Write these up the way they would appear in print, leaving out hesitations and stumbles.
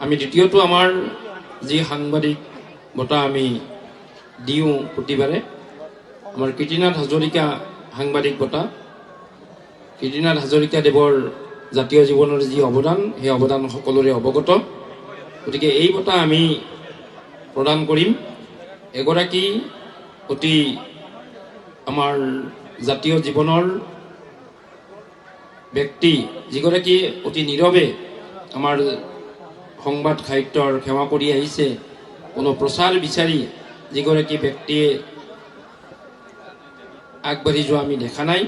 আমি দ্বিতীয়টো আমাৰ যি সাংবাদিক বঁটা আমি দিওঁ প্ৰতিবাৰে, আমাৰ কীৰ্তিনাথ হাজৰিকা সাংবাদিক বঁটা। কীৰ্তিনাথ হাজৰিকা দেৱৰ জাতীয় জীৱনৰ যি অৱদান, সেই অৱদান সকলোৰে অৱগত। গতিকে এই বঁটা আমি প্ৰদান কৰিম এগৰাকী অতি আমাৰ জাতীয় জীৱনৰ ব্যক্তি, যিগৰাকী অতি নীৰৱে আমাৰ সংবাদ সাহিত্যৰ সেৱা কৰি আহিছে, কোনো প্ৰচাৰ বিচাৰি যিগৰাকী ব্যক্তিয়ে আগবাঢ়ি যোৱা আমি দেখা নাই,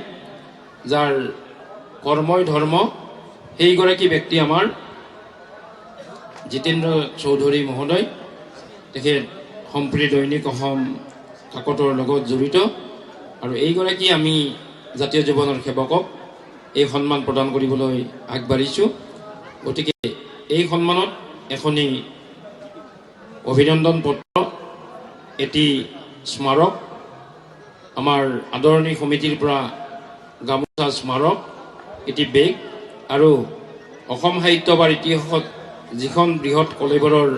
যাৰ কৰ্মই ধৰ্ম, সেইগৰাকী ব্যক্তি আমাৰ জিতেন্দ্ৰ চৌধুৰী মহোদয়। তেখেত সম্প্ৰীতি দৈনিক অসম কাকতৰ লগত জড়িত, আৰু এইগৰাকী আমি জাতীয় জীৱনৰ সেৱকক এই সন্মান প্ৰদান কৰিবলৈ আগবাঢ়িছোঁ। গতিকে এই সন্মানত এখনি অভিনন্দন পত্ৰ, এটি স্মাৰক, আমাৰ আদৰণি সমিতিৰ পৰা গামোচা স্মাৰক, এটি বেগ, আৰু অসম সাহিত্য বা ইতিহাসত যিখন বৃহৎ কলেবৰৰ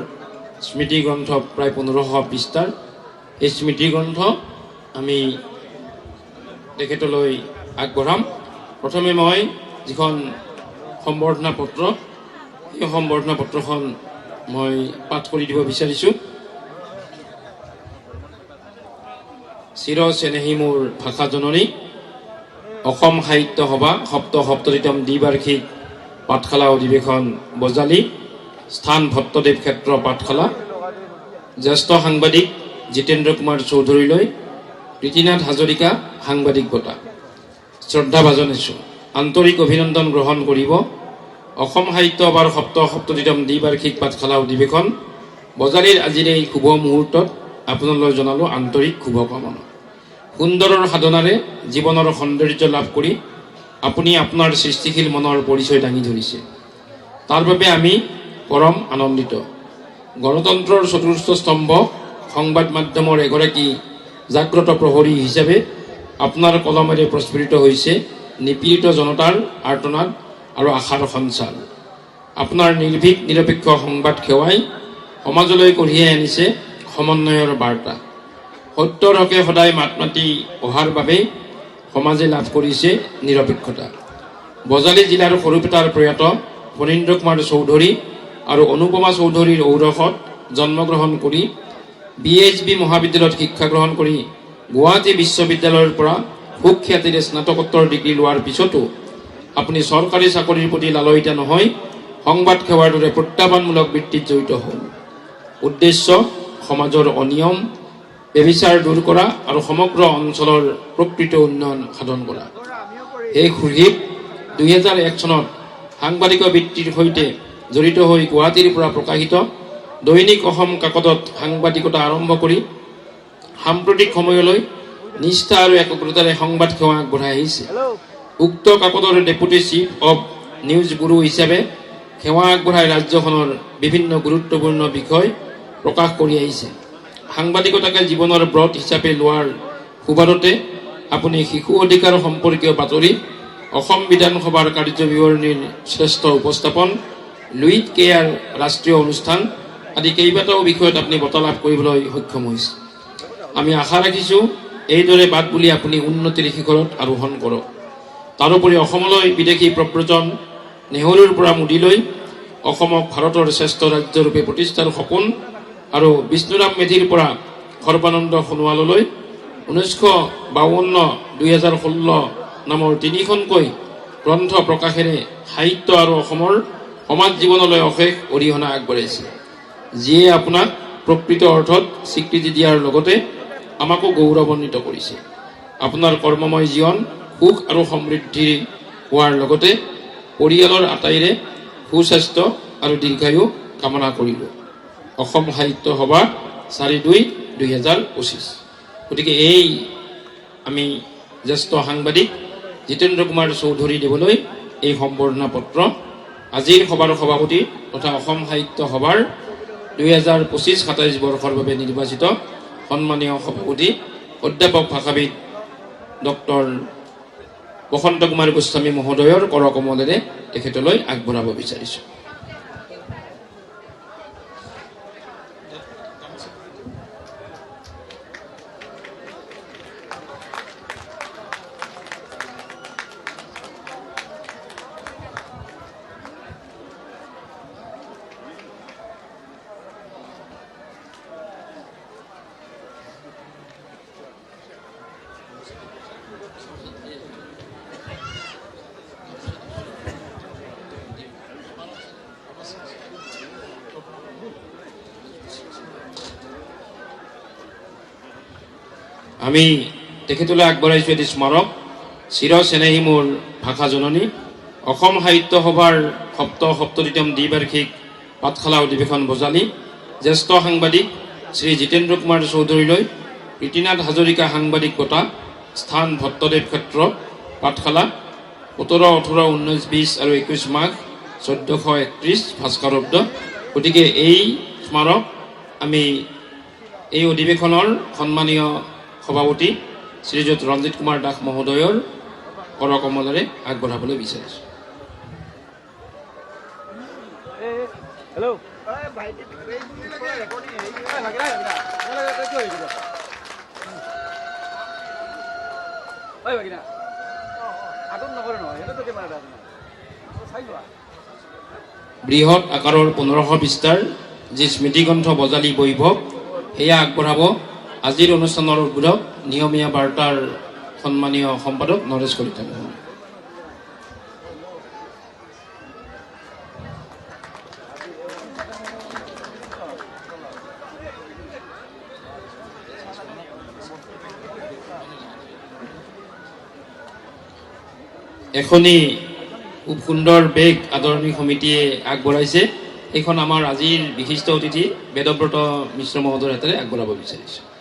স্মৃতি গ্ৰন্থ প্ৰায় 1500 পৃষ্ঠাৰ, এই স্মৃতি গ্ৰন্থ আমি তেখেতলৈ আগবঢ়াম। প্ৰথমে মই যিখন সম্বৰ্ধনা পত্ৰ, সেই সম্বৰ্ধনা পত্ৰখন মই পাঠ কৰি দিব বিচাৰিছোঁ। চিৰ চেনেহী মোৰ ভাষা জননী, অসম সাহিত্য সভা সপ্ততিতম দ্বিবাৰ্ষিক পাঠশালা অধিৱেশন বজালী, স্থান ভট্টদেৱ ক্ষেত্ৰ পাঠশালা, জ্যেষ্ঠ সাংবাদিক জিতেন্দ্ৰ কুমাৰ চৌধুৰীলৈ কীৰ্তিনাথ হাজৰিকা সাংবাদিক বঁটা শ্ৰদ্ধা ভাজনিছোঁ। আন্তৰিক অভিনন্দন গ্ৰহণ কৰিব। অসম সাহিত্য সভাৰ সপ্ততিতম দ্বিবাৰ্ষিক পাঠশালা অধিৱেশন বজালীৰ আজিৰ এই শুভ মুহূৰ্তত আপোনালৈ জনালোঁ আন্তৰিক শুভকামনা। সুন্দৰৰ সাধনাৰে জীৱনৰ সৌন্দৰ্য লাভ কৰি আপুনি আপোনাৰ সৃষ্টিশীল মনৰ পৰিচয় দাঙি ধৰিছে, তাৰ বাবে আমি পৰম আনন্দিত। গণতন্ত্ৰৰ চতুৰ্থ স্তম্ভ সংবাদ মাধ্যমৰ এগৰাকী জাগ্ৰত প্ৰহৰী হিচাপে আপোনাৰ কলমেৰে প্ৰস্ফুৰিত হৈছে নিপীড়িত জনতাৰ আৰ্তনাদ আৰু আশাৰ সঞ্চাৰ। আপোনাৰ নিৰ্ভীক নিৰপেক্ষ সংবাদ সেৱাই সমাজলৈ কঢ়িয়াই আনিছে সমন্বয়ৰ বাৰ্তা। সত্যৰ হকে সদায় মাত মাতি অহাৰ বাবে সমাজে লাভ কৰিছে নিৰপেক্ষতা। বজালী জিলাৰ সৰুপেটাৰ প্ৰয়াত ফণীন্দ্ৰ কুমাৰ চৌধুৰী আৰু অনুপমা চৌধুৰীৰ ঔৰসত জন্মগ্ৰহণ কৰি BHB মহাবিদ্যালয়ত শিক্ষা গ্ৰহণ কৰি গুৱাহাটী বিশ্ববিদ্যালয়ৰ পৰা সুখ্যাতিৰে স্নাতকোত্তৰ ডিগ্ৰী লোৱাৰ পিছতো আপুনি চৰকাৰী চাকৰিৰ প্ৰতি লালয়িত নহয় সংবাদ সেৱাৰ দৰে প্ৰত্যাহ্বানমূলক বৃত্তিত জড়িত হ'ল। উদ্দেশ্য সমাজৰ অনিয়ম বেবিচাৰ দূৰ কৰা আৰু সমগ্ৰ অঞ্চলৰ প্ৰকৃত উন্নয়ন সাধন কৰা। এই সুখীত 2001 চনত সাংবাদিক বৃত্তিৰ সৈতে জড়িত হৈ গুৱাহাটীৰ পৰা প্ৰকাশিত দৈনিক অসম কাকতত সাংবাদিকতা আৰম্ভ কৰি সাম্প্ৰতিক সময়লৈ নিষ্ঠা আৰু একগ্ৰতাৰে সংবাদ সেৱা আগবঢ়াই আহিছে। উক্ত কাকতৰ deputy chief of news bureau হিচাপে সেৱা আগবঢ়াই ৰাজ্যখনৰ বিভিন্ন গুৰুত্বপূৰ্ণ বিষয় প্ৰকাশ কৰি আহিছে। সাংবাদিকতাকে জীৱনৰ ব্ৰত হিচাপে লোৱাৰ সুবাদতে আপুনি শিশু অধিকাৰ সম্পৰ্কীয় বাতৰি, অসম বিধানসভাৰ কাৰ্যবিৱৰণীৰ শ্ৰেষ্ঠ উপস্থাপন, লুইট কেয়াৰ ৰাষ্ট্ৰীয় অনুষ্ঠান আদি কেইবাটাও বিষয়ত আপুনি বঁটা লাভ কৰিবলৈ সক্ষম হৈছে। আমি আশা ৰাখিছোঁ এইদৰে বাট বুলি আপুনি উন্নতিৰ শিখৰত আৰোহণ কৰক। তাৰোপৰি অসমলৈ বিদেশী প্ৰব্ৰজন, নেহৰুৰ পৰা মোদীলৈ অসমক ভাৰতৰ শ্ৰেষ্ঠ ৰাজ্যৰূপে প্ৰতিষ্ঠাৰ সপোন আৰু বিষ্ণুৰাম মেধিৰ পৰা সৰ্বানন্দ সোণোৱাললৈ 1952-2016 নামৰ 3খনকৈ গ্ৰন্থ প্ৰকাশেৰে সাহিত্য আৰু অসমৰ সমাজ জীৱনলৈ অশেষ অৰিহণা আগবঢ়াইছে, যিয়ে আপোনাক প্ৰকৃত অৰ্থত স্বীকৃতি দিয়াৰ লগতে আমাকো গৌৰৱান্বিত কৰিছে। আপোনাৰ কৰ্মময় জীৱন সুখ আৰু সমৃদ্ধি হোৱাৰ লগতে পৰিয়ালৰ আটাইৰে সুস্বাস্থ্য আৰু দীৰ্ঘায়ু কামনা কৰিলোঁ। অসম সাহিত্য সভা 4/2/2025। গতিকে এই আমি জ্যেষ্ঠ সাংবাদিক জিতেন্দ্ৰ কুমাৰ চৌধুৰী দেৱলৈ এই সম্বৰ্ধনা পত্ৰ আজিৰ সভাৰ সভাপতি তথা অসম সাহিত্য সভাৰ 2025-27 বৰ্ষৰ বাবে নিৰ্বাচিত সন্মানীয় সভাপতি অধ্যাপক ভাষাবিদ ডক্টৰ বসন্ত কুমাৰ গোস্বামী মহোদয়ৰ কৰকমলেৰে তেখেতলৈ আগবঢ়াব বিচাৰিছোঁ। আমি তেখেতলৈ আগবঢ়াইছোঁ এটি স্মাৰক চিৰ চেনেহী মোৰ ভাষা জননী অসম সাহিত্য সভাৰ সপ্ততিতম দ্বিবাৰ্ষিক পাঠশালা অধিৱেশন বজালি জ্যেষ্ঠ সাংবাদিক শ্ৰী জিতেন্দ্ৰ কুমাৰ চৌধুৰীলৈ প্ৰীতিনাথ হাজৰিকা সাংবাদিক বঁটা স্থান ভট্টদেৱ ক্ষেত্ৰ পাঠশালা 17, 18, 19, 20 আৰু 21 মাঘ 1431 ভাস্কৰাব্দ। গতিকে এই স্মাৰক আমি এই অধিৱেশনৰ সন্মানীয় সভাপতি শ্ৰীযুত ৰঞ্জিত কুমাৰ দাস মহোদয়ৰ কৰকমলেৰে আগবঢ়াবলৈ বিচাৰিছোঁ। বৃহৎ আকাৰৰ 1500 পৃষ্ঠাৰ যি স্মৃতিগ্ৰন্থ বজালি বৈভৱ সেয়া আগবঢ়াব আজিৰ অনুষ্ঠানৰ উদ্বোধক নিয়মীয়া বাৰ্তাৰ সন্মানীয় সম্পাদক নৰেশ কলিতা মহোদয়। এখনি খুব সুন্দৰ বেগ আদৰণি সমিতিয়ে আগবঢ়াইছে এইখন আমাৰ আজিৰ বিশিষ্ট অতিথি বেদব্ৰত মিশ্ৰ মহোদয়ৰ হাতেৰে আগবঢ়াব বিচাৰিছোঁ।